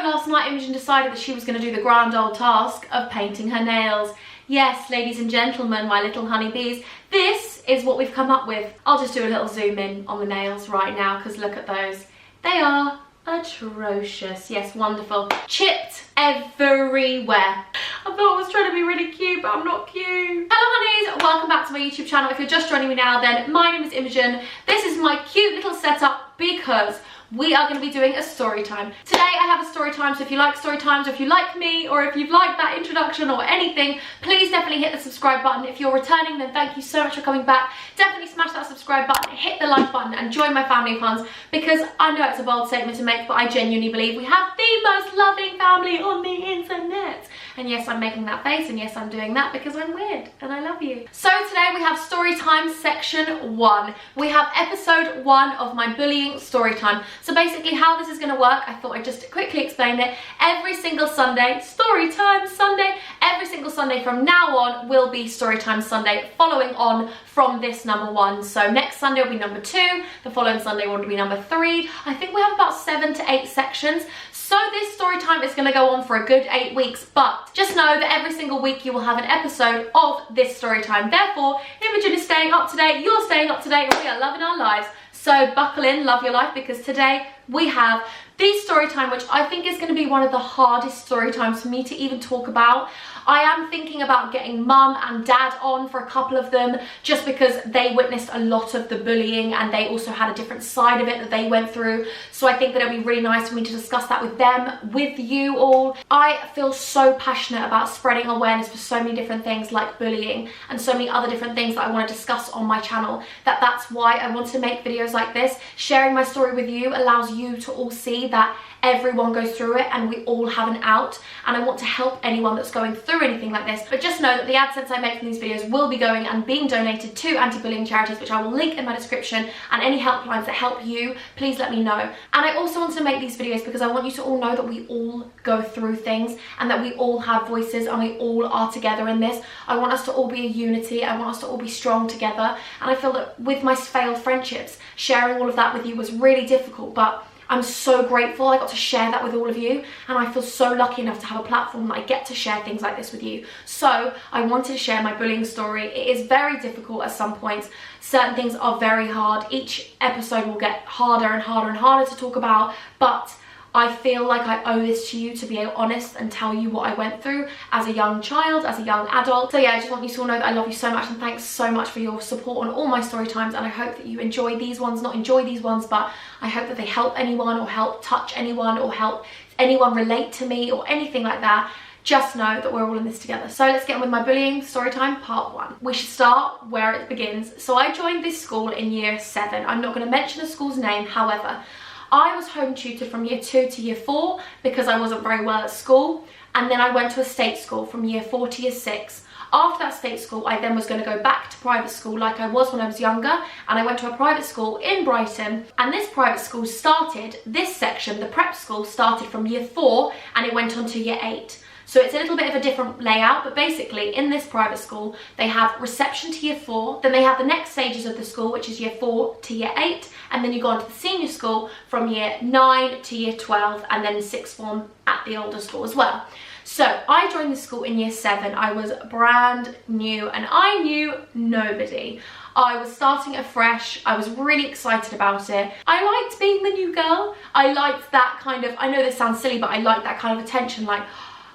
last night Imogen decided that she was going to do the grand old task of painting her nails. Yes, ladies and gentlemen, my little honeybees, this is what we've come up with. I'll just do a little zoom in on the nails right now because look at those. They are atrocious. Yes, wonderful. Chipped everywhere. I thought I was trying to be really cute, but I'm not cute. Hello honeys, welcome back to my YouTube channel. If you're just joining me now, then my name is Imogen. This is my cute little setup because we are going to be doing a story time. Today I have a story time, so if you like story times, or if you like me, or if you've liked that introduction or anything, please definitely hit the subscribe button. If you're returning, then thank you so much for coming back. Definitely smash that subscribe button, hit the like button, and join my family of Huns, because I know it's a bold statement to make, but I genuinely believe we have the most loving family on the internet. And yes, I'm making that face, and yes, I'm doing that because I'm weird and I love you. So today we have story time section 1. We have episode 1 of my bullying story time. So basically how this is going to work, I thought I'd just quickly explain it. Every single Sunday, story time Sunday, every single Sunday from now on will be story time Sunday, following on from this number 1. So next Sunday will be number 2, the following Sunday will be number 3. I think we have about 7 to 8 sections. So this story time is going to go on for a good 8 weeks, but just know that every single week you will have an episode of this story time. Therefore, Imogen is staying up to date, you're staying up to date, and we are loving our lives. So buckle in, love your life, because today we have the story time, which I think is going to be one of the hardest story times for me to even talk about. I am thinking about getting mum and dad on for a couple of them, just because they witnessed a lot of the bullying and they also had a different side of it that they went through. So I think that it'll be really nice for me to discuss that with them, with you all. I feel so passionate about spreading awareness for so many different things like bullying and so many other different things that I want to discuss on my channel, that's why I want to make videos like this. Sharing my story with you allows you to all see that everyone goes through it and we all have an out, and I want to help anyone that's going through anything like this. But just know that the AdSense I make from these videos will be going and being donated to anti-bullying charities, which I will link in my description, and any helplines that help you, please let me know. And I also want to make these videos because I want you to all know that we all go through things and that we all have voices and we all are together in this. I want us to all be a unity, I want us to all be strong together, and I feel that with my failed friendships, sharing all of that with you was really difficult, but I'm so grateful I got to share that with all of you, and I feel so lucky enough to have a platform that I get to share things like this with you. So I wanted to share my bullying story. It is very difficult at some points. Certain things are very hard. Each episode will get harder and harder and harder to talk about, but I feel like I owe this to you to be honest and tell you what I went through as a young child, as a young adult. So yeah, I just want you to all know that I love you so much, and thanks so much for your support on all my story times, and I hope that you enjoy these ones, not enjoy these ones, but I hope that they help anyone or help touch anyone or help anyone relate to me or anything like that. Just know that we're all in this together. So let's get on with my bullying story time part 1. We should start where it begins. So I joined this school in year 7. I'm not going to mention the school's name, however, I was home tutored from year 2 to year 4 because I wasn't very well at school, and then I went to a state school from year 4 to year 6. After that state school, I then was going to go back to private school like I was when I was younger, and I went to a private school in Brighton, and this private school started, this section, the prep school, started from year 4 and it went on to year 8. So it's a little bit of a different layout, but basically in this private school, they have reception to year 4, then they have the next stages of the school, which is year 4 to year 8, and then you go on to the senior school from year 9 to year 12, and then 6th form at the older school as well. So I joined the school in year 7. I was brand new and I knew nobody. I was starting afresh. I was really excited about it. I liked being the new girl. I liked that kind of, I know this sounds silly, but I liked that kind of attention, like,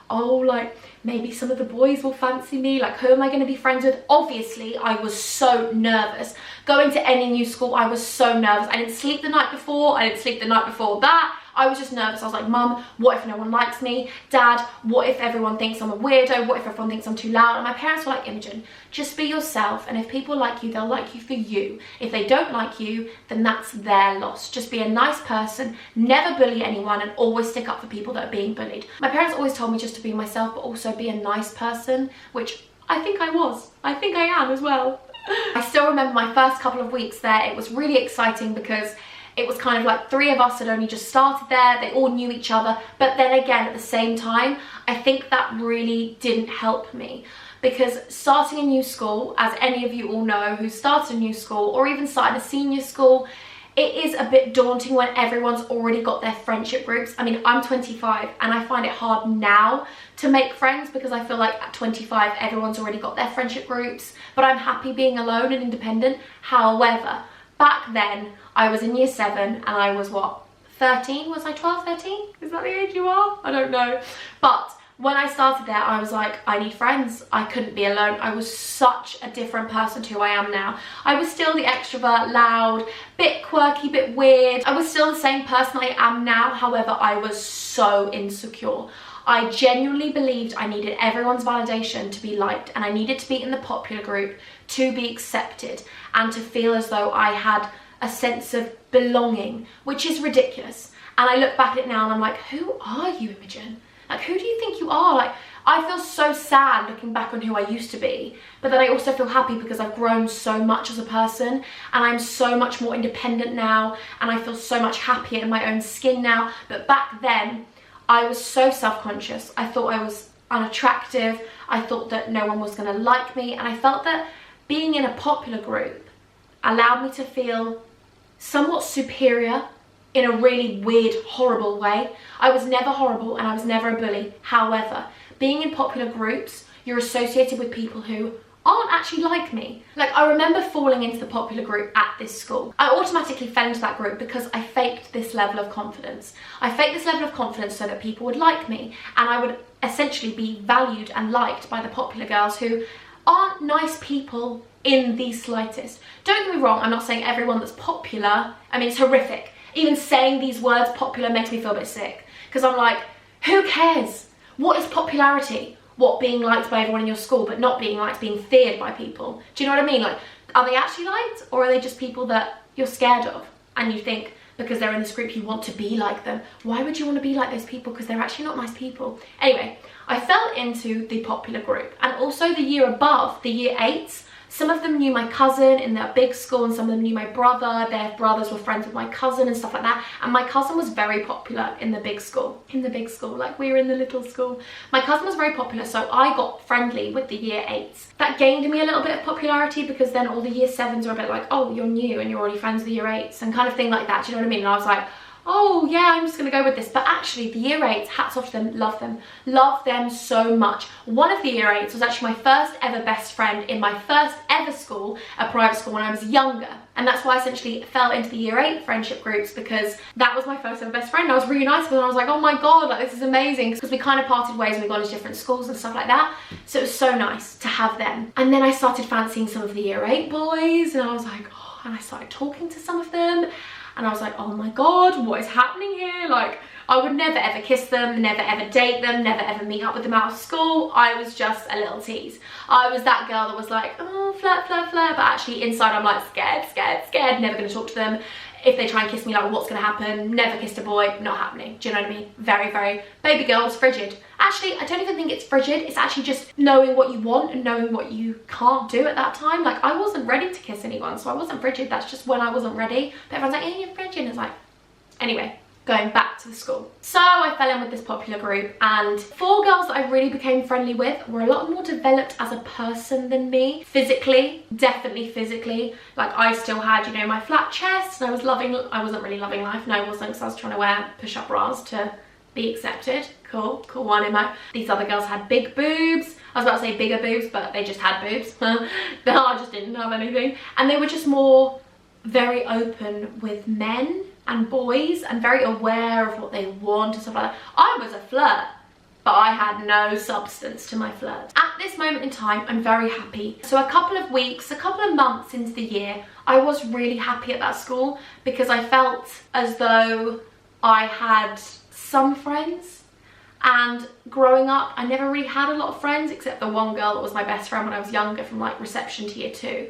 oh, like maybe some of the boys will fancy me, like who am I going to be friends with? Obviously I was so nervous going to any new school. I was so nervous. I didn't sleep the night before, I didn't sleep the night before that. I was just nervous. I was like, Mum, what if no one likes me? Dad, what if everyone thinks I'm a weirdo? What if everyone thinks I'm too loud? And my parents were like, Imogen, just be yourself, and if people like you, they'll like you for you. If they don't like you, then that's their loss. Just be a nice person, never bully anyone, and always stick up for people that are being bullied. My parents always told me just to be myself, but also be a nice person, which I think I was. I think I am as well. I still remember my first couple of weeks there. It was really exciting because it was kind of like 3 of us had only just started there. They all knew each other. But then again, at the same time, I think that really didn't help me, because starting a new school, as any of you all know who started a new school or even started a senior school, it is a bit daunting when everyone's already got their friendship groups. I mean, I'm 25 and I find it hard now to make friends because I feel like at 25 everyone's already got their friendship groups, but I'm happy being alone and independent. However, back then I was in year 7 and I was what, 13? Was I 12, 13? Is that the age you are? I don't know. But when I started there, I was like, I need friends. I couldn't be alone. I was such a different person to who I am now. I was still the extrovert, loud, bit quirky, bit weird. I was still the same person I am now. However, I was so insecure. I genuinely believed I needed everyone's validation to be liked, and I needed to be in the popular group to be accepted and to feel as though I had a sense of belonging, which is ridiculous. And I look back at it now and I'm like, who are you, Imogen? Like, who do you think you are? Like, I feel so sad looking back on who I used to be, but then I also feel happy because I've grown so much as a person and I'm so much more independent now and I feel so much happier in my own skin now. But back then, I was so self-conscious. I thought I was unattractive. I thought that no one was going to like me, and I felt that being in a popular group allowed me to feel somewhat superior in a really weird, horrible way. I was never horrible and I was never a bully. However, being in popular groups, you're associated with people who aren't actually like me. Like, I remember falling into the popular group at this school. I automatically fell into that group because I faked this level of confidence. I faked this level of confidence so that people would like me and I would essentially be valued and liked by the popular girls who aren't nice people in the slightest. Don't get me wrong, I'm not saying everyone that's popular, I mean, it's horrific. Even saying these words, popular, makes me feel a bit sick. Because I'm like, who cares? What is popularity? What, being liked by everyone in your school, but not being liked, being feared by people? Do you know what I mean? Like, are they actually liked? Or are they just people that you're scared of? And you think, because they're in this group, you want to be like them. Why would you want to be like those people? Because they're actually not nice people. Anyway, I fell into the popular group. And also the year above, the year 8s, some of them knew my cousin in their big school and some of them knew my brother. Their brothers were friends with my cousin and stuff like that. And my cousin was very popular in the big school. In the big school, like we were in the little school. My cousin was very popular, so I got friendly with the year 8s. That gained me a little bit of popularity because then all the year 7s were a bit like, oh, you're new and you're already friends with the year 8s and kind of thing like that. Do you know what I mean? And I was like, oh yeah, I'm just gonna go with this. But actually the year 8s, hats off to them, love them so much. One of the year 8s was actually my first ever best friend in my first ever school, a private school, when I was younger. And that's why I essentially fell into the year 8 friendship groups, because that was my first ever best friend. I was really nice with her and I was like, oh my god, like this is amazing, because we kind of parted ways and we got into different schools and stuff like that. So it was so nice to have them. And then I started fancying some of the year 8 boys and I was like, oh, and I started talking to some of them. And I was like, oh my god, what is happening here? Like, I would never ever kiss them, never ever date them, never ever meet up with them out of school. I was just a little tease. I was that girl that was like, oh, flirt, flirt, flirt. But actually inside I'm like, scared, scared, scared, never gonna talk to them. If they try and kiss me, like, what's gonna happen? Never kissed a boy, not happening. Do you know what I mean? Very, very, baby girls, frigid. Actually, I don't even think it's frigid. It's actually just knowing what you want and knowing what you can't do at that time. Like, I wasn't ready to kiss anyone, so I wasn't frigid. That's just when I wasn't ready. But everyone's like, yeah, you're frigid. And it's like, anyway, going back to the school. So I fell in with this popular group, and 4 girls that I really became friendly with were a lot more developed as a person than me. Physically, definitely physically. Like, I still had, you know, my flat chest and I wasn't really loving life. No, I wasn't, because I was trying to wear push-up bras to be accepted. Cool one in my. These other girls had big boobs. I was about to say bigger boobs, but they just had boobs. No, I just didn't have anything. And they were just more very open with men and boys and very aware of what they want and stuff like that. I was a flirt, but I had no substance to my flirt. At this moment in time, I'm very happy. So a couple of weeks, a couple of months into the year, I was really happy at that school because I felt as though I had some friends. And growing up, I never really had a lot of friends except the one girl that was my best friend when I was younger, from like reception to year 2.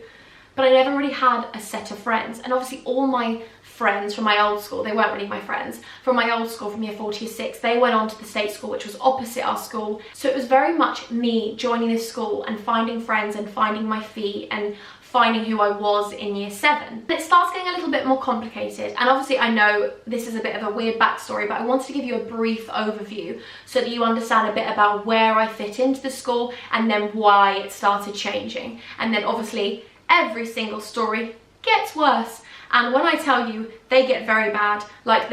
But I never really had a set of friends. And obviously all my friends from my old school, they weren't really my friends, from my old school from year 4 to year 6, they went on to the state school, which was opposite our school. So it was very much me joining this school and finding friends and finding my feet and finding who I was in year 7. It starts getting a little bit more complicated, and obviously I know this is a bit of a weird backstory, but I wanted to give you a brief overview so that you understand a bit about where I fit into the school and then why it started changing. And then obviously every single story gets worse, And when I tell you, they get very bad. Like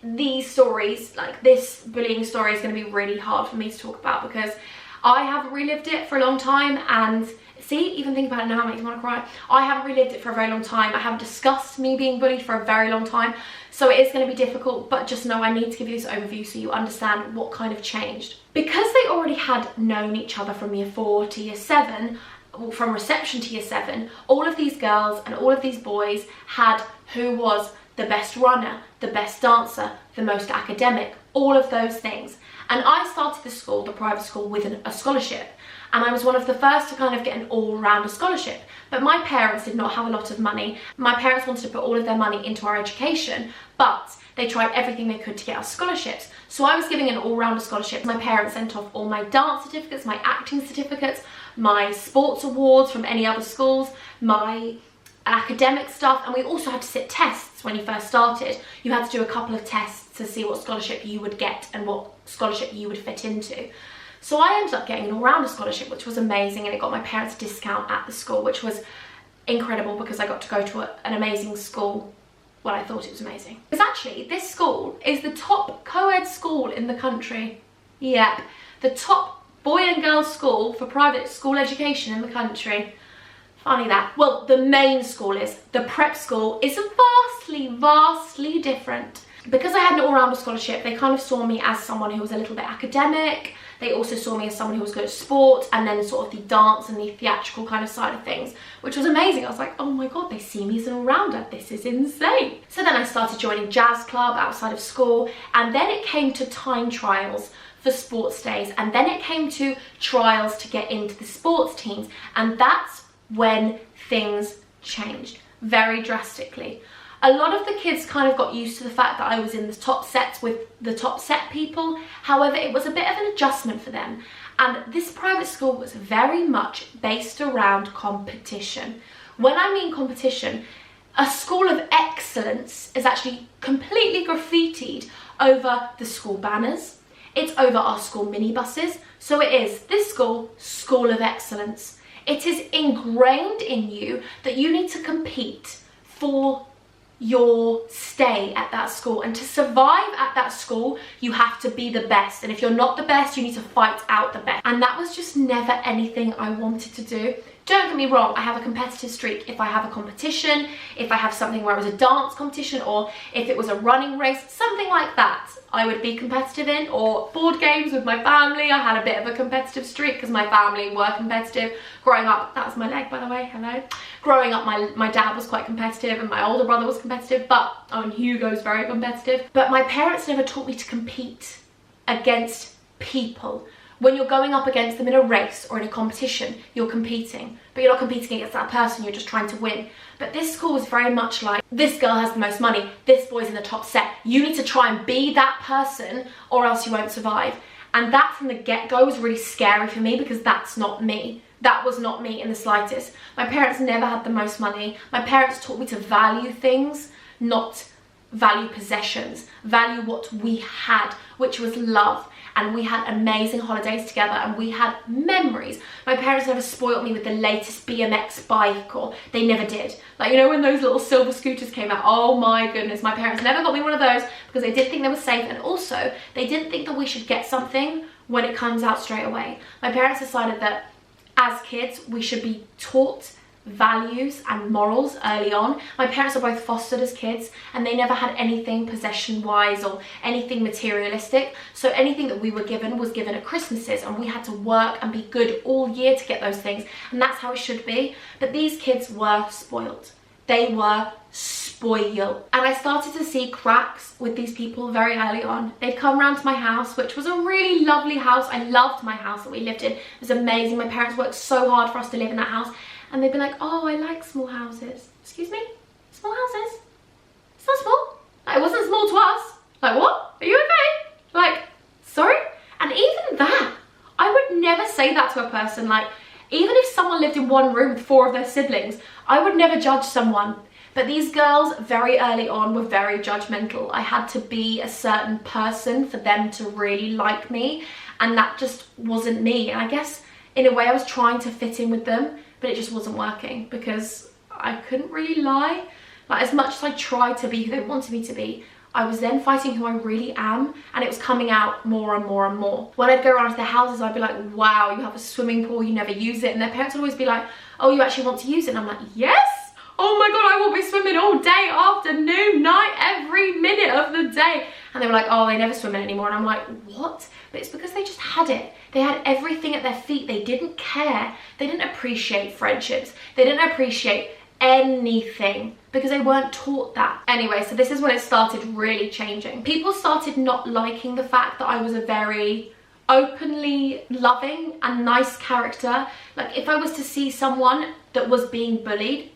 these stories, like this bullying story is going to be really hard for me to talk about because I haven't relived it for a long time. And see, even think about it now makes me want to cry. I haven't relived it for a very long time. I haven't discussed me being bullied for a very long time. So it is going to be difficult, but just know I need to give you this overview so you understand what kind of changed. Because they already had known each other from year 4 to year 7, from reception to year 7, all of these girls and all of these boys had who was the best runner, the best dancer, the most academic, all of those things. And I started the school, the private school, with a scholarship. And I was one of the first to kind of get an all-rounder scholarship. But my parents did not have a lot of money. My parents wanted to put all of their money into our education, but they tried everything they could to get us scholarships. So I was giving an all-rounder scholarship. My parents sent off all my dance certificates, my acting certificates, my sports awards from any other schools, my academic stuff, and we also had to sit tests when you first started. You had to do a couple of tests to see what scholarship you would get and what scholarship you would fit into. So I ended up getting an all-rounder scholarship, which was amazing, and it got my parents a discount at the school, which was incredible because I got to go to an amazing school. Well, I thought it was amazing. Because actually, this school is the top co-ed school in the country. Yep, the top boy and girl school for private school education in the country. Funny that. Well, the main school is. The prep school is vastly different. Because I had an all-rounder scholarship, they kind of saw me as someone who was a little bit academic. They also saw me as someone who was good at sport, and then sort of the dance and the theatrical kind of side of things, which was amazing. I was like, oh my god, they see me as an all-rounder. This is insane. So then I started joining jazz club outside of school, and then it came to time trials for sports days, and then it came to trials to get into the sports teams, and that's when things changed very drastically. A lot of the kids kind of got used to the fact that I was in the top sets with the top set people. However, it was a bit of an adjustment for them. And this private school was very much based around competition. When I mean competition, a school of excellence is actually completely graffitied over the school banners. It's over our school minibuses. So it is this school of excellence. It is ingrained in you that you need to compete for your stay at that school, and to survive at that school you have to be the best, and if you're not the best you need to fight out the best. And that was just never anything I wanted to do. Don't get me wrong, I have a competitive streak. If I have a competition, if I have something where it was a dance competition, or if it was a running race, something like that, I would be competitive in. Or board games with my family, I had a bit of a competitive streak because my family were competitive. Growing up, that was my leg by the way, hello. Growing up, my dad was quite competitive and my older brother was competitive, but and Hugo's very competitive. But my parents never taught me to compete against people. When you're going up against them in a race or in a competition, you're competing, but you're not competing against that person, you're just trying to win. But this school was very much like, this girl has the most money, this boy's in the top set, you need to try and be that person or else you won't survive. And that from the get-go was really scary for me because that's not me. That was not me in the slightest. My parents never had the most money. My parents taught me to value things, not value possessions, value what we had, which was love. And we had amazing holidays together and we had memories. My parents never spoiled me with the latest BMX bike, or they never did. Like, you know, when those little silver scooters came out, oh my goodness, my parents never got me one of those because they didn't think they were safe, and also they didn't think that we should get something when it comes out straight away. My parents decided that as kids we should be taught values and morals early on. My parents are both fostered as kids and they never had anything possession wise or anything materialistic, so anything that we were given was given at Christmases, and we had to work and be good all year to get those things, and that's how it should be. But these kids were spoiled. They were spoiled. And I started to see cracks with these people very early on. They'd come round to my house, which was a really lovely house. I loved my house that we lived in. It was amazing. My parents worked so hard for us to live in that house. And they'd be like, oh, I like small houses. Excuse me? Small houses? It's not small. Like, it wasn't small to us. Like, what? Are you okay? Like, sorry? And even that, I would never say that to a person. Like, even if someone lived in one room with 4 of their siblings, I would never judge someone. But these girls very early on were very judgmental. I had to be a certain person for them to really like me, and that just wasn't me. And I guess in a way I was trying to fit in with them, but it just wasn't working because I couldn't really lie Like, as much as I tried to be who they wanted me to be, I was then fighting who I really am, and it was coming out more and more and more. When I'd go around to their houses, I'd be like, wow, you have a swimming pool, you never use it. And their parents would always be like, oh, you actually want to use it? And I'm like, yes! Oh my God, I will be swimming all day, afternoon, night, every minute of the day. And they were like, oh, they never swim it anymore. And I'm like, what? But it's because they just had it. They had everything at their feet. They didn't care. They didn't appreciate friendships. They didn't appreciate anything because they weren't taught that. Anyway, so this is when it started really changing. People started not liking the fact that I was a very openly loving and nice character. Like, if I was to see someone that was being bullied,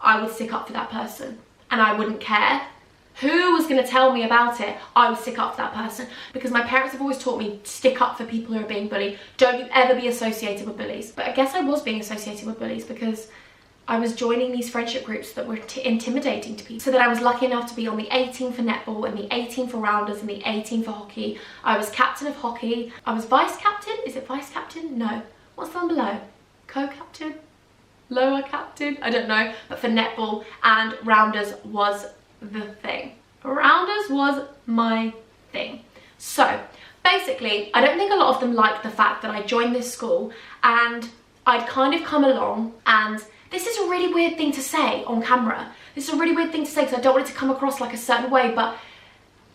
I would stick up for that person and I wouldn't care who was going to tell me about it. I would stick up for that person, because my parents have always taught me, stick up for people who are being bullied. Don't you ever be associated with bullies. But I guess I was being associated with bullies because I was joining these friendship groups that were intimidating to people. So that I was lucky enough to be on the 18 for netball and the 18 for rounders and the 18 for hockey. I was captain of hockey. I was vice captain. Is it vice captain? No. What's the one below? Co-captain? Lower captain? I don't know. But for netball and rounders was the thing. Rounders was my thing. So basically, I don't think a lot of them liked the fact that I joined this school and I'd kind of come along, and this is a really weird thing to say on camera. This is a really weird thing to say because I don't want it to come across like a certain way, but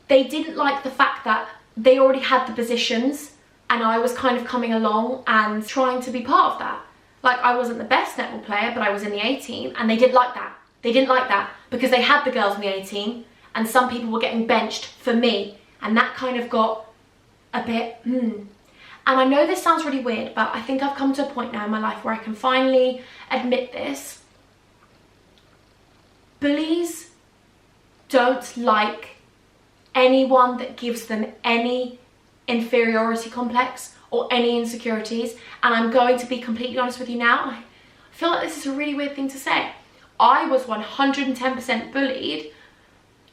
they didn't like the fact that they already had the positions and I was kind of coming along and trying to be part of that. Like, I wasn't the best netball player, but I was in the 18, and they didn't like that. They didn't like that because they had the girls in the 18 and some people were getting benched for me, and that kind of got a bit, And I know this sounds really weird, but I think I've come to a point now in my life where I can finally admit this. Bullies don't like anyone that gives them any inferiority complex or any insecurities. And I'm going to be completely honest with you now. I feel like this is a really weird thing to say. I was 110% bullied.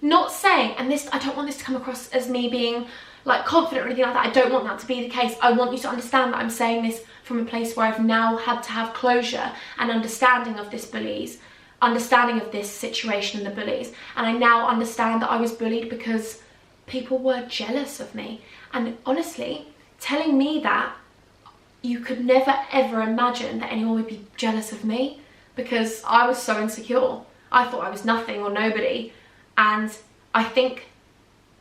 Not saying, and this, I don't want this to come across as me being like confident or anything like that. I don't want that to be the case. I want you to understand that I'm saying this from a place where I've now had to have closure and understanding of this understanding of this situation and the bullies. And I now understand that I was bullied because people were jealous of me. And honestly, telling me that, you could never ever imagine that anyone would be jealous of me, because I was so insecure. I thought I was nothing or nobody, and I think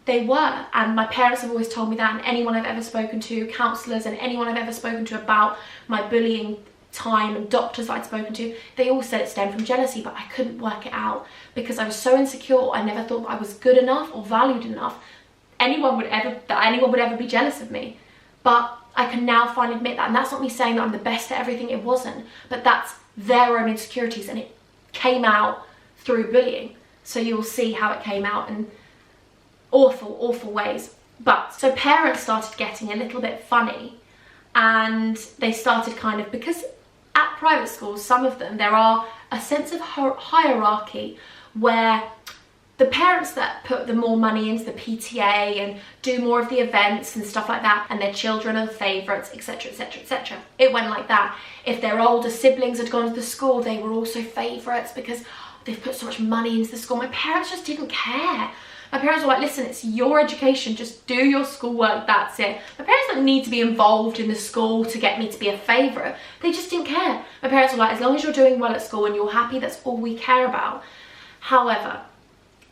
they were. And my parents have always told me that, and anyone I've ever spoken to, counsellors and anyone I've ever spoken to about my bullying time and doctors I'd spoken to, they all said it stemmed from jealousy, but I couldn't work it out because I was so insecure. I never thought I was good enough or valued enough that anyone would ever be jealous of me. But I can now finally admit that, and that's not me saying that I'm the best at everything, it wasn't, but that's their own insecurities, and it came out through bullying. So you'll see how it came out in awful ways. But so parents started getting a little bit funny, and they started kind of, because at private schools, some of them, there are a sense of hierarchy where the parents that put the more money into the PTA and do more of the events and stuff like that, and their children are the favourites, etc, etc, etc. It went like that. If their older siblings had gone to the school, they were also favourites because they've put so much money into the school. My parents just didn't care. My parents were like, listen, it's your education, just do your schoolwork, that's it. My parents don't need to be involved in the school to get me to be a favourite. They just didn't care. My parents were like, as long as you're doing well at school and you're happy, that's all we care about. However,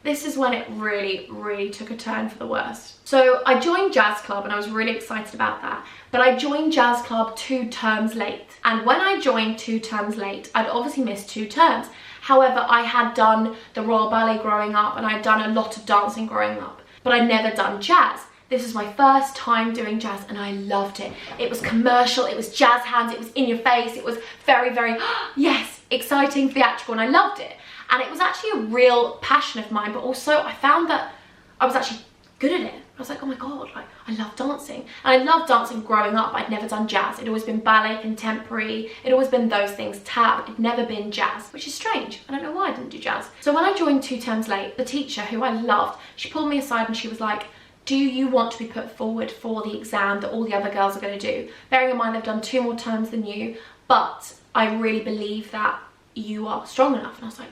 this is when it really took a turn for the worst. So I joined jazz club and I was really excited about that, but I joined jazz club 2 terms late. And when I joined 2 terms late, I'd obviously missed 2 terms. However, I had done the Royal Ballet growing up and I'd done a lot of dancing growing up, but I'd never done jazz. This was my first time doing jazz and I loved it. It was commercial, it was jazz hands, it was in your face, it was very, yes, exciting, theatrical, and I loved it. And it was actually a real passion of mine, but also I found that I was actually good at it. I was like, oh my God, like, I love dancing. And I loved dancing growing up. I'd never done jazz. It'd always been ballet, contemporary. It'd always been those things, tap. It'd never been jazz, which is strange. I don't know why I didn't do jazz. So when I joined 2 terms late, the teacher, who I loved, she pulled me aside and she was like, do you want to be put forward for the exam that all the other girls are going to do? Bearing in mind they've done 2 more terms than you, but I really believe that you are strong enough. And I was like,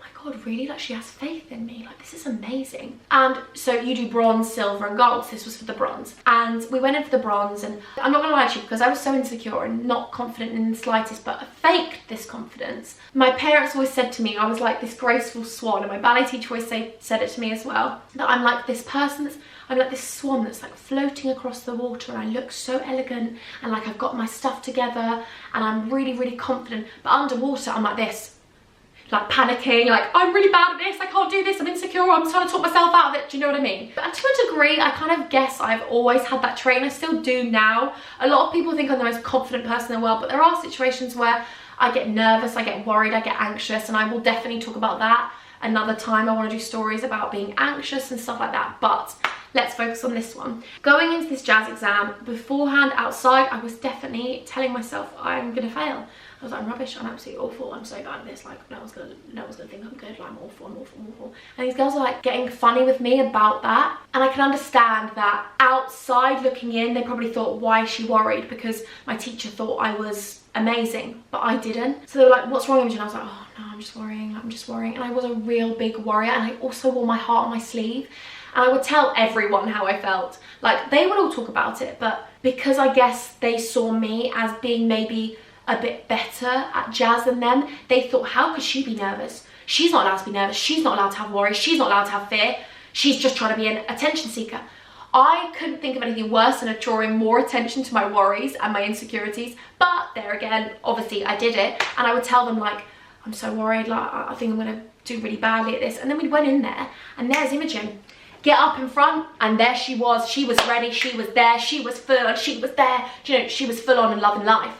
oh my God. God, really? Like, she has faith in me. Like, this is amazing. And so you do bronze, silver and gold. So this was for the bronze. And we went in for the bronze, and I'm not gonna lie to you, because I was so insecure and not confident in the slightest, but I faked this confidence. My parents always said to me, I was like this graceful swan, and my ballet teacher always said it to me as well, that I'm like this person I'm like this swan that's like floating across the water, and I look so elegant, and like I've got my stuff together, and I'm really, really confident. But underwater, I'm like this, like panicking, like I'm really bad at this, I can't do this, I'm insecure, I'm trying to talk myself out of it, do you know what I mean? But to a degree, I kind of guess I've always had that trait, and I still do now. A lot of people think I'm the most confident person in the world, but there are situations where I get nervous, I get worried, I get anxious, and I will definitely talk about that another time. I want to do stories about being anxious and stuff like that, but let's focus on this one. Going into this jazz exam, beforehand, outside, I was definitely telling myself I'm gonna fail. I was like, I'm rubbish, I'm absolutely awful, I'm so bad at this, like no one's gonna think I'm good, like, I'm awful, I'm awful, I'm awful. And these girls are like getting funny with me about that, and I can understand that outside looking in, they probably thought, why is she worried? Because my teacher thought I was amazing, but I didn't. So they were like, what's wrong, Imogen? I was like, oh no, I'm just worrying, I'm just worrying. And I was a real big worrier, and I also wore my heart on my sleeve. And I would tell everyone how I felt. Like, they would all talk about it, but because I guess they saw me as being maybe a bit better at jazz than them, they thought, how could she be nervous? She's not allowed to be nervous. She's not allowed to have worry. She's not allowed to have fear. She's just trying to be an attention seeker. I couldn't think of anything worse than drawing more attention to my worries and my insecurities. But there again, obviously I did it. And I would tell them, like, I'm so worried. Like, I think I'm going to do really badly at this. And then we went in there, and there's Imogen. Get up in front, and there she was. She was ready, she was there, she was full on, she was there. Do you know, she was full on and loving life.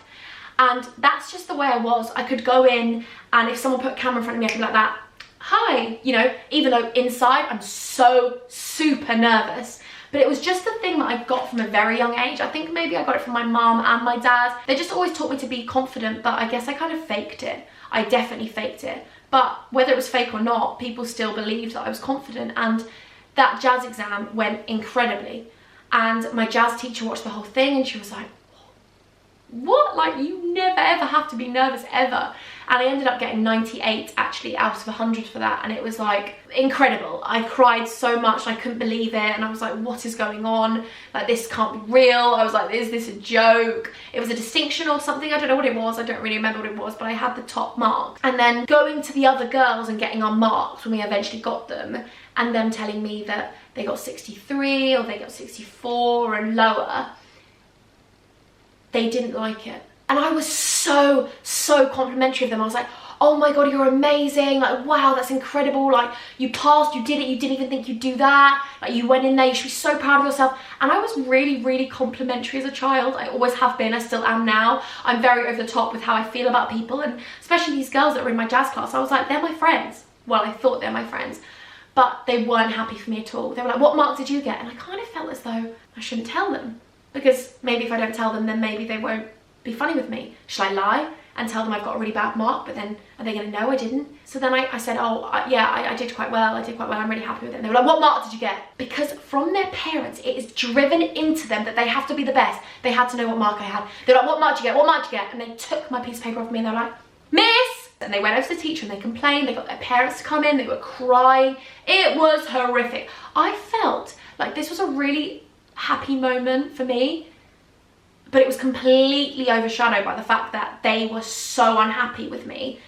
And that's just the way I was. I could go in, and if someone put a camera in front of me, I could be like that, hi, you know, even though inside I'm so super nervous. But it was just the thing that I got from a very young age. I think maybe I got it from my mum and my dad. They just always taught me to be confident, but I guess I kind of faked it. I definitely faked it. But whether it was fake or not, people still believed that I was confident, and that jazz exam went incredibly. And my jazz teacher watched the whole thing, and she was like, what? Like, you never ever have to be nervous ever. And I ended up getting 98 actually out of 100 for that, and it was like incredible. I cried so much, I couldn't believe it, and I was like, what is going on? Like, this can't be real. I was like, is this a joke? It was a distinction or something, I don't know what it was, I don't really remember what it was, but I had the top mark. And then going to the other girls and getting our marks when we eventually got them, and them telling me that they got 63 or they got 64 and lower, they didn't like it. And I was so complimentary of them. I was like, oh my God, you're amazing. Like, wow, that's incredible. Like, you passed, you did it. You didn't even think you'd do that. Like, you went in there, you should be so proud of yourself. And I was really complimentary as a child. I always have been, I still am now. I'm very over the top with how I feel about people. And especially these girls that were in my jazz class, I was like, they're my friends. Well, I thought they're my friends. But they weren't happy for me at all. They were like, what mark did you get? And I kind of felt as though I shouldn't tell them. Because maybe if I don't tell them, then maybe they won't be funny with me. Should I lie and tell them I've got a really bad mark, but then are they going to know I didn't? So then I said, yeah, I did quite well. I did quite well. I'm really happy with it. And they were like, what mark did you get? Because from their parents, it is driven into them that they have to be the best. They had to know what mark I had. They're like, what mark did you get? What mark did you get? And they took my piece of paper off me, and they were like, Miss! And they went over to the teacher and they complained. They got their parents to come in. They were crying. It was horrific. I felt like this was a really happy moment for me, but it was completely overshadowed by the fact that they were so unhappy with me.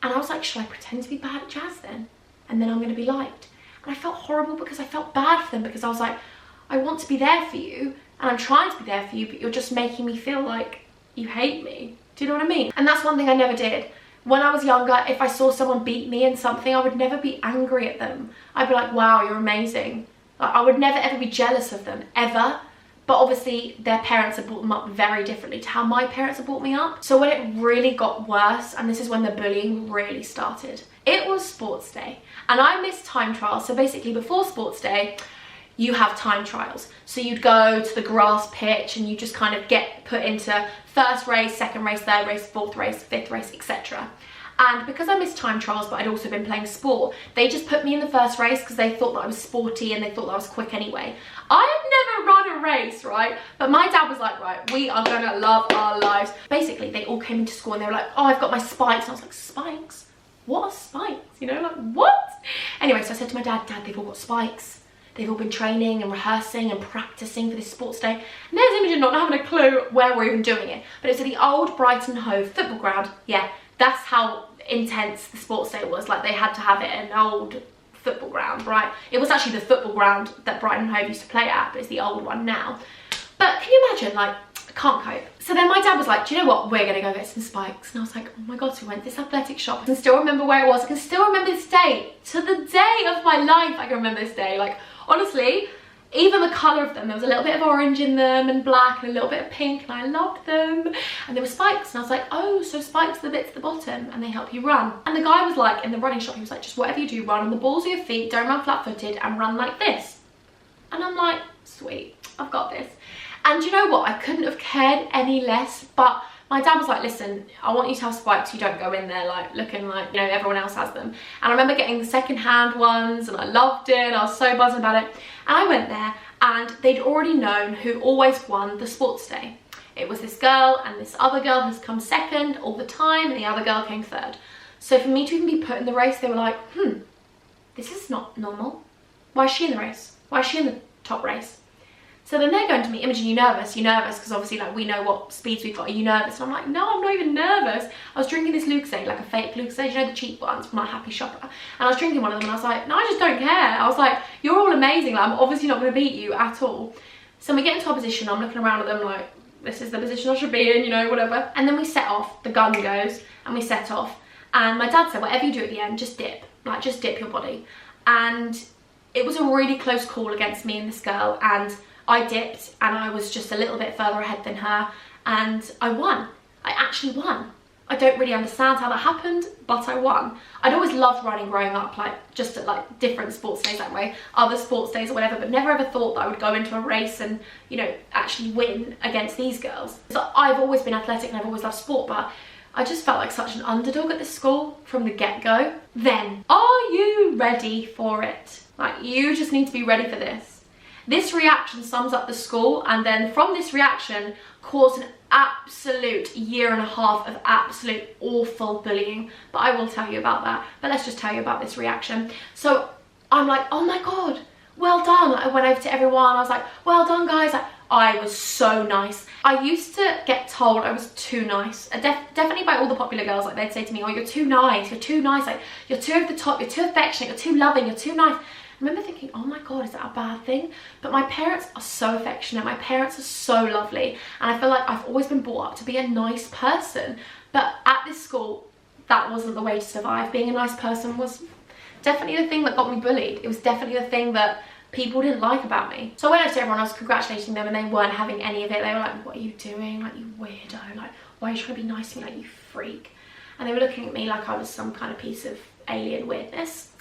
And I was like, should I pretend to be bad at jazz then? And then I'm going to be liked. And I felt horrible because I felt bad for them, because I was like, I want to be there for you, and I'm trying to be there for you, but you're just making me feel like you hate me. Do you know what I mean? And that's one thing I never did. When I was younger, if I saw someone beat me in something, I would never be angry at them. I'd be like, wow, you're amazing. Like, I would never ever be jealous of them, ever. But obviously their parents had brought them up very differently to how my parents had brought me up. So when it really got worse, and this is when the bullying really started, it was sports day. And I missed time trials. So basically before sports day, you have time trials. So you'd go to the grass pitch and you just kind of get put into first race, second race, third race, fourth race, fifth race, etc. And because I missed time trials, but I'd also been playing sport, they just put me in the first race because they thought that I was sporty and they thought that I was quick anyway. I had never run a race, right? But my dad was like, right, we are gonna love our lives. Basically, they all came into school and they were like, oh, I've got my spikes. And I was like, spikes? what are spikes? You know, like, what? Anyway, so I said to my dad, Dad, they've all got spikes. They've all been training and rehearsing and practicing for this sports day. And there's Imogen not having a clue where we're even doing it. But it's at the old Brighton Hove football ground. Yeah, that's how intense the sports day was. Like, they had to have it in an old football ground, right? It was actually the football ground that Brighton Hove used to play at, but it's the old one now. But can you imagine, like, I can't cope. So then my dad was like, do you know what? We're gonna go get some spikes. And I was like, oh my God, so we went to this athletic shop. I can still remember where it was. I can still remember this day. To the day of my life, I can remember this day. Like, honestly, even the colour of them, there was a little bit of orange in them and black and a little bit of pink, and I loved them. And there were spikes, and I was like, oh, so spikes are the bits at the bottom and they help you run. And the guy was like, in the running shop, he was like, just whatever you do, run on the balls of your feet, don't run flat-footed, and run like this. And I'm like, sweet, I've got this. And you know what? I couldn't have cared any less, but my dad was like, listen, I want you to have spikes. You don't go in there like looking like, you know, everyone else has them. And I remember getting the second-hand ones, and I loved it. I was so buzzing about it. And I went there, and they'd already known who always won the sports day. It was this girl, and this other girl has come second all the time, and the other girl came third. So for me to even be put in the race, they were like, this is not normal. Why is she in the race? Why is she in the top race? So then they're going to me, Imogen, you nervous? You nervous? Because obviously, like, we know what speeds we've got. Are you nervous? And I'm like, no, I'm not even nervous. I was drinking this Lucozade, like a fake Lucozade, you know, the cheap ones from like Happy Shopper. And I was drinking one of them, and I was like, no, I just don't care. I was like, you're all amazing. Like, I'm obviously not going to beat you at all. So we get into our position. I'm looking around at them like, this is the position I should be in, you know, whatever. And then we set off. The gun goes, and we set off. And my dad said, whatever you do at the end, just dip. Like, just dip your body. And it was a really close call against me and this girl, and I dipped, and I was just a little bit further ahead than her, and I won. I actually won. I don't really understand how that happened, but I won. I'd always loved running growing up, like just at like different sports days that way, other sports days or whatever, but never ever thought that I would go into a race and, you know, actually win against these girls. So I've always been athletic and I've always loved sport, but I just felt like such an underdog at this school from the get-go. Then, are you ready for it? Like, you just need to be ready for this. This reaction sums up the school, and then from this reaction caused an absolute year and a half of absolute awful bullying. But I will tell you about that. But let's just tell you about this reaction. So I'm like, oh my God, well done. I went over to everyone. I was like, well done, guys. I was so nice. I used to get told I was too nice. Definitely by all the popular girls. Like, they'd say to me, oh, you're too nice. You're too nice. Like, you're too over the top. You're too affectionate. You're too loving. You're too nice. I remember thinking, oh my God, is that a bad thing? But my parents are so affectionate. My parents are so lovely. And I feel like I've always been brought up to be a nice person. But at this school, that wasn't the way to survive. Being a nice person was definitely the thing that got me bullied. It was definitely the thing that people didn't like about me. So when I to everyone, I was congratulating them, and they weren't having any of it. They were like, what are you doing? Like, you weirdo. Like, why are you trying to be nice to me? Like, you freak. And they were looking at me like I was some kind of piece of alien weirdness,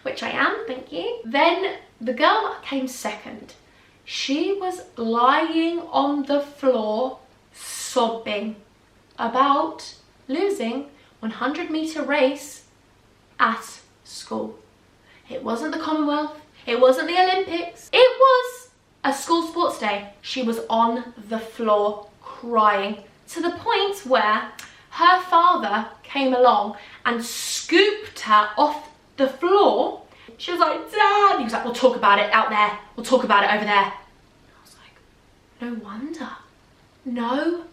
which I am, thank you. Then the girl that came second, she was lying on the floor sobbing about losing 100-meter race at school. It wasn't the Commonwealth, it wasn't the Olympics, it was a school sports day. She was on the floor crying, to the point where her father came along and scooped her off the floor. She was like, Dad. He was like, we'll talk about it out there. We'll talk about it over there. I was like, no wonder. No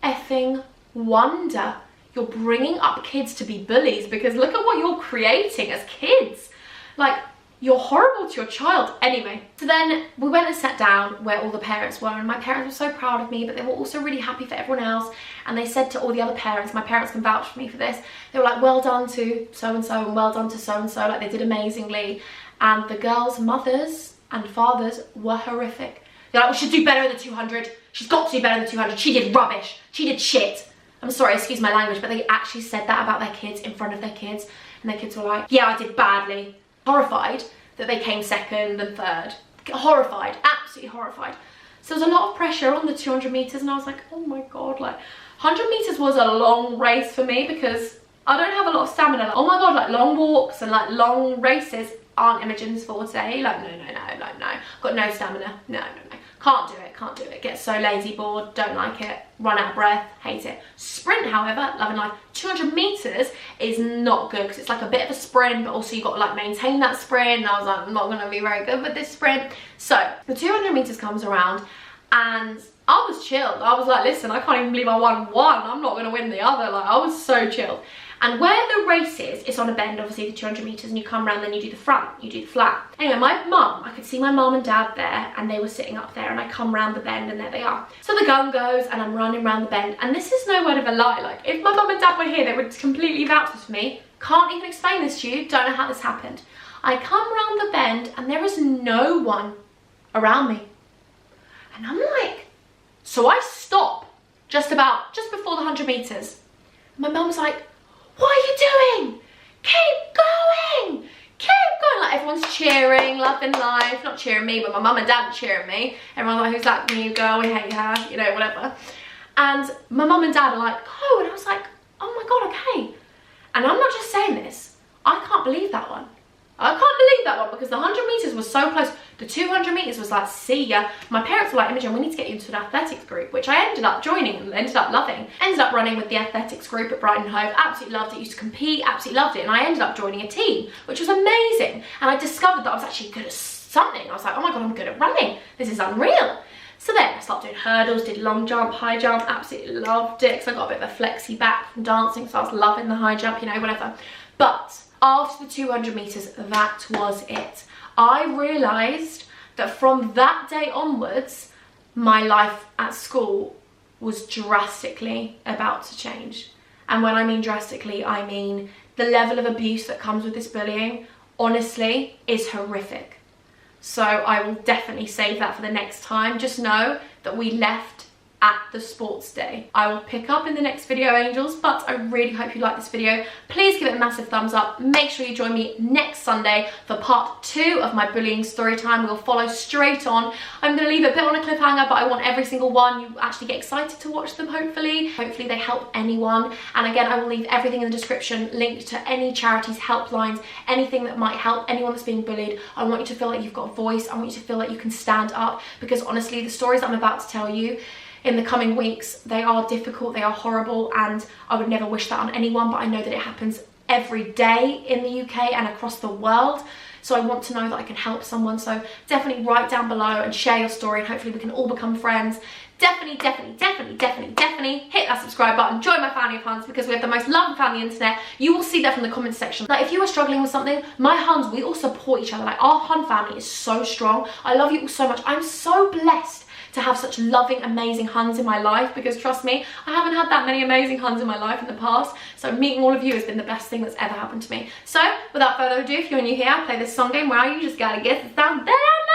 effing wonder you're bringing up kids to be bullies, because look at what you're creating as kids. Like, you're horrible to your child. Anyway, so then we went and sat down where all the parents were, and my parents were so proud of me, but they were also really happy for everyone else. And they said to all the other parents, my parents can vouch for me for this, they were like, well done to so-and-so and well done to so-and-so, like, they did amazingly. And the girls' mothers and fathers were horrific. They're like, we should do better in the 200. She's got to do better in the 200. She did rubbish. She did shit. I'm sorry, excuse my language, but they actually said that about their kids in front of their kids. And their kids were like, yeah, I did badly. Horrified that they came second and third. Horrified, absolutely horrified. So there was a lot of pressure on the 200 meters, and I was like, oh my God, like 100 meters was a long race for me, because I don't have a lot of stamina. Like, oh my God, like long walks and like long races aren't Imogen's forte. Like, no, like, no, got no stamina. No. Can't do it. Get so lazy, bored, don't like it, run out of breath, hate it. Sprint, however, love and life. 200 meters is not good because it's like a bit of a sprint, but also you got to like maintain that sprint. And I was like, I'm not going to be very good with this sprint. So the 200 meters comes around and I was chilled. I was like, listen, I can't even believe I won one. I'm not going to win the other. Like, I was so chilled. And where the race is, it's on a bend, obviously, the 200 meters, and you come around, then you do the front, you do the flat. Anyway, my mum, I could see my mum and dad there, and they were sitting up there, and I come round the bend, and there they are. So the gun goes, and I'm running around the bend, and this is no word of a lie. Like, if my mum and dad were here, they would completely vouch for me. Can't even explain this to you, don't know how this happened. I come round the bend, and there is no one around me. And I'm like, so I stop just before the 100 meters. My mum's like, what are you doing? Keep going! Keep going! Like, everyone's cheering, loving life. Not cheering me, but my mum and dad are cheering me. Everyone's like, who's that new girl? We hate her, you know, whatever. And my mum and dad are like, oh, and I was like, oh my God, okay. And I'm not just saying this. I can't believe that one. I can't believe that one because the 100 meters was so close. The 200 meters was like, see ya. My parents were like, Imogen, we need to get you into an athletics group, which I ended up joining and ended up loving. Ended up running with the athletics group at Brighton Hove. Absolutely loved it. Used to compete, absolutely loved it. And I ended up joining a team, which was amazing. And I discovered that I was actually good at something. I was like, oh my God, I'm good at running. This is unreal. So then I started doing hurdles, did long jump, high jump, absolutely loved it because I got a bit of a flexy back from dancing, so I was loving the high jump, you know, whatever. But after the 200 meters, that was it. I realised that from that day onwards, my life at school was drastically about to change. And when I mean drastically, I mean the level of abuse that comes with this bullying, honestly, is horrific. So I will definitely save that for the next time. Just know that we left at the sports day. I will pick up in the next video, angels, but I really hope you like this video. Please give it a massive thumbs up. Make sure you join me next Sunday for part 2 of my bullying story time. We'll follow straight on. I'm going to leave it a bit on a cliffhanger, but I want every single one. You actually get excited to watch them, hopefully. Hopefully they help anyone. And again, I will leave everything in the description, linked to any charities, helplines, anything that might help anyone that's being bullied. I want you to feel like you've got a voice. I want you to feel like you can stand up, because honestly, the stories I'm about to tell you in the coming weeks, they are difficult, they are horrible, and I would never wish that on anyone, but I know that it happens every day in the UK and across the world. So I want to know that I can help someone. So definitely write down below and share your story, and hopefully we can all become friends. Definitely hit that subscribe button. Join my family of Huns, because we have the most loving family on the internet. You will see that from the comment section. Like, if you are struggling with something, my Huns, we all support each other. Like, our Hun family is so strong. I love you all so much. I'm so blessed to have such loving, amazing Huns in my life, because trust me, I haven't had that many amazing Huns in my life in the past. So meeting all of you has been the best thing that's ever happened to me. So without further ado, if you're new here, I play this song game where you just gotta guess the sound that I'm on.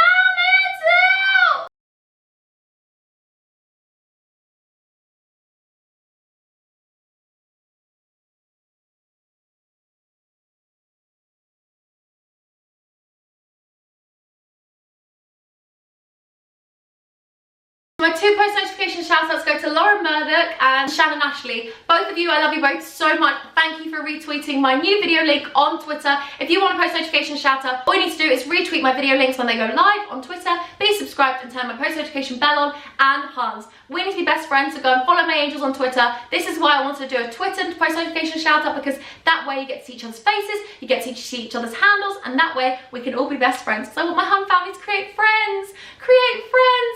My 2 post notification shout outs go to Lauren Murdoch and Shannon Ashley. Both of you, I love you both so much. Thank you for retweeting my new video link on Twitter. If you want a post notification shout out, all you need to do is retweet my video links when they go live on Twitter. Be subscribed and turn my post notification bell on. And Huns, we need to be best friends, so go and follow my angels on Twitter. This is why I wanted to do a Twitter post notification shout out, because that way you get to see each other's faces, you get to see each other's handles, and that way we can all be best friends. Because I want my Hun family to create friends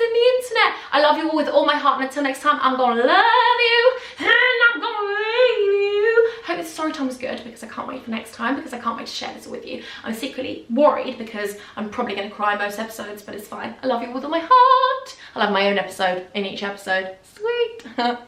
in the internet. I love you all with all my heart, and until next time, I'm gonna love you and I'm gonna leave you. Hope this story time was good, because I can't wait for next time, because I can't wait to share this with you. I'm secretly worried because I'm probably gonna cry most episodes, but it's fine. I love you with all my heart. I love my own episode in each episode. Sweet.